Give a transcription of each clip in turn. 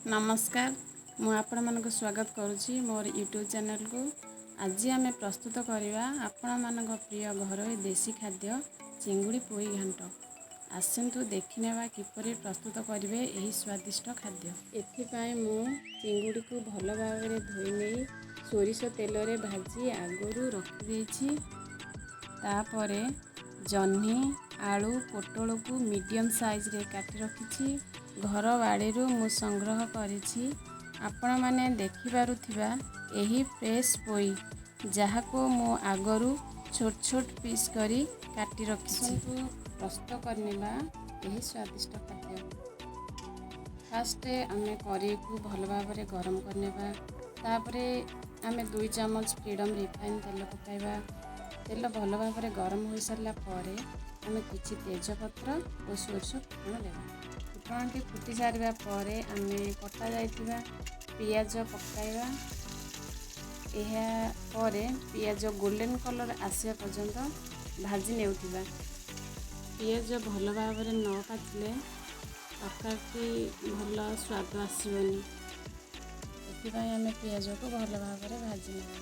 नमस्कार मु आपण मानक स्वागत करुच्ची मोर यूट्यूब चैनल को। आज आम प्रस्तुत करवा आपण मानक प्रिय घर देसी खाद्य चिंगुड़ी पोई घांट। आसतु देखने किपरि प्रस्तुत करेंगे यही स्वादिष्ट खाद्य। एथिपाई मु चिंगुड़ी को भल भाव में धोई नहीं सोरिष तेल रे भाजी आगरू रखी तापरे जह्नी आलू पोटल को मीडियम साइज रे काटी रखी घर बाड़ी मु संग्रह करिछि। आपण माने देखि पारुथिबा एही फ्रेश पोई जहाँ को मु आगरू छोट छोट पीस करी काटी रखिछि। प्रस्तुत करनेबा एही स्वादिष्ट खाद्य। फास्ट आमे करी को भल भाव में गरम करनेबा तापरे आमे 2 चम्मच फ्रीडम रिफाइन तेल पकाइबा। तेल भल भाव में गरम हो सारा पर आमे किछि तेजपत्र और सोरिष फुटण देबा। फुटण टी फुटी सारिबा पर आमे कटा जाइतिबा पियाज पकाइबा। एहा पर पियाज गोल्डन कलर आसिया पर्यंत भाजी नेउथिबा। पियाज भल भाव में न पाचिले तरकारी भल स्वाद आसबनी। एथिपाई आमे पियाज को भल भाव में भाजी नेबा।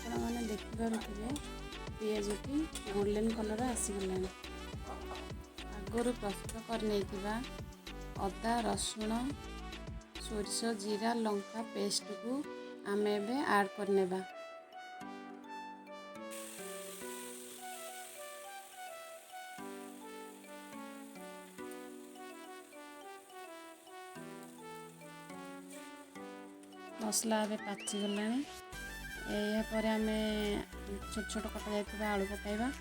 आपण माने देखि पारुथिबे पियाज की गोल्डन कलर आसीगलानी। आगरू प्रस्तुत कर नैथिबा अदा रसुण सोरिष जीरा लंका पेस्ट को आमे एबे ऐड करनेबा। मसला एबे पाची गलानी। या पर आमे छोट छोट कटा जाइतिबा आलू पकाइबा।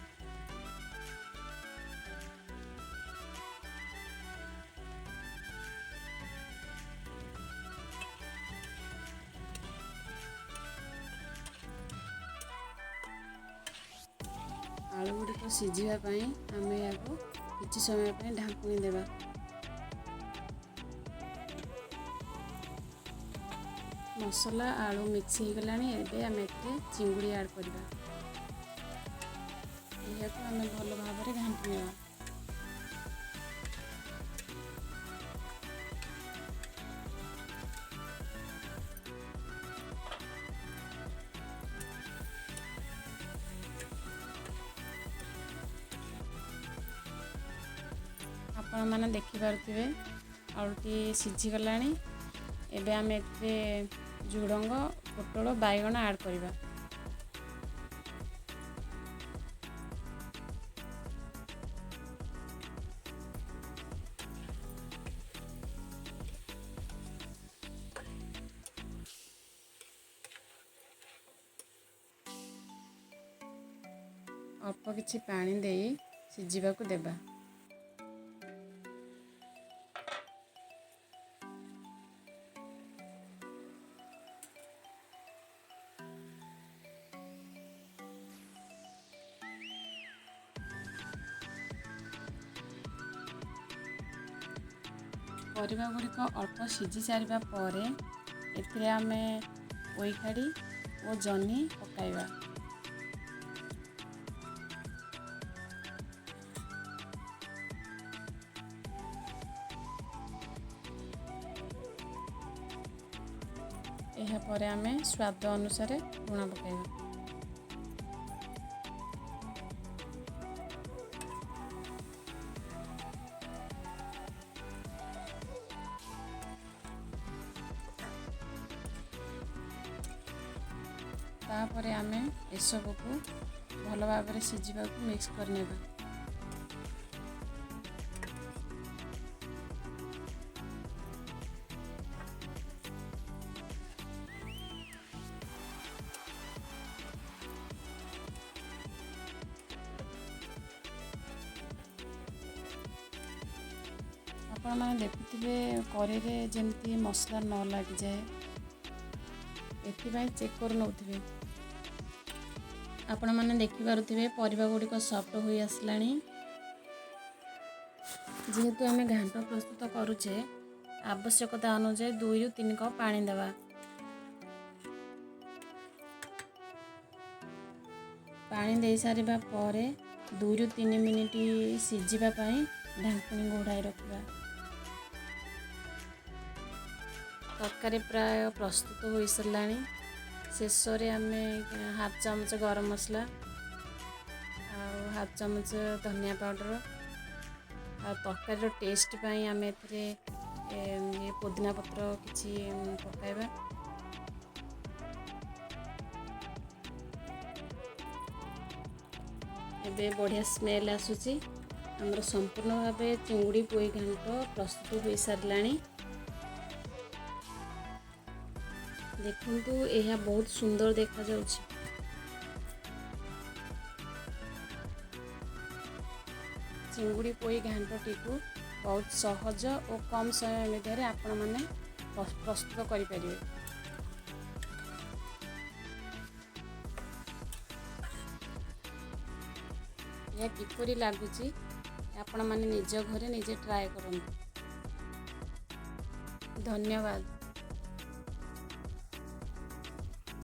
आलू गुड़िक सिझापी आम या किसी समय ढाकुणी देवा। मसला आलू मिक्स हो गलानी। एबे आम चिंगुड़ी ऐड करवा। यह आम भल भाव में घांटी नेवा। आपण मैंने देखि पारुथिबे आलूटी सिझी गलानी। एबे आम झुडंग पोटल बैगण ऐड करवा। अल्प किछि पानी देई सिझिबाकू देबा। परिबा गुड़िक अल्प सिझी सारिबा पर एथिरे आमे पोईखाड़ी और जह्नी पकाइबा। एहा पर आमे स्वाद अनुसार लुण पकाइबा। तापरे आमे एसबू को भल भाव में सिझा मिक्स करनेबा। आपण मैंने देखुथिबे करी रे जेमती मसला न लग जाए एथिपाई चेक कर नौथिबे। आपण मैंने देखि पारुथिबे परिबा गुड़िक सॉफ्ट हो आसलानी। जेहेतु आम घांट प्रस्तुत करुचे आवश्यकता अनुसार 2 ରୁ 3 कप पानी देवा। पानी दे सारिबा पर 2 ରୁ 3 मिनिट सिझिबा पई ढांकुणी घोड़ाई रखिबा। ତରକାରୀ ପ୍ରାୟ ପ୍ରସ୍ତୁତ ହୋଇସାରିଲାଣି। ଶେଷରେ ଆମେ ହାଫ୍ ଚାମଚ ଗରମ ମସଲା ଆଉ ହାଫ୍ ଚାମଚ ଧନିଆ ପାଉଡ଼ର ଆଉ ତରକାରୀର ଟେଷ୍ଟ ପାଇଁ ଆମେ ଏଥିରେ ପୁଦିନା ପତ୍ର କିଛି ପକାଇବା। ଏବେ ବଢ଼ିଆ ସ୍ମେଲ୍ ଆସୁଛି। ଆମର ସମ୍ପୂର୍ଣ୍ଣ ଭାବେ ଚିଙ୍ଗୁଡ଼ି ପୋଇ ଘାଣ୍ଟ ପ୍ରସ୍ତୁତ ହୋଇସାରିଲାଣି। ଦେଖନ୍ତୁ ଏହା ବହୁତ ସୁନ୍ଦର ଦେଖାଯାଉଛି। ଚିଙ୍ଗୁଡ଼ି ପୋଇ ଘାଣ୍ଟଟିକୁ ବହୁତ ସହଜ ଓ କମ୍ ସମୟ ମଧ୍ୟରେ ଆପଣମାନେ ପ୍ରସ୍ତୁତ କରିପାରିବେ। ଏହା କିପରି ଲାଗୁଛି ଆପଣମାନେ ନିଜ ଘରେ ନିଜେ ଟ୍ରାଏ କରନ୍ତୁ। ଧନ୍ୟବାଦ।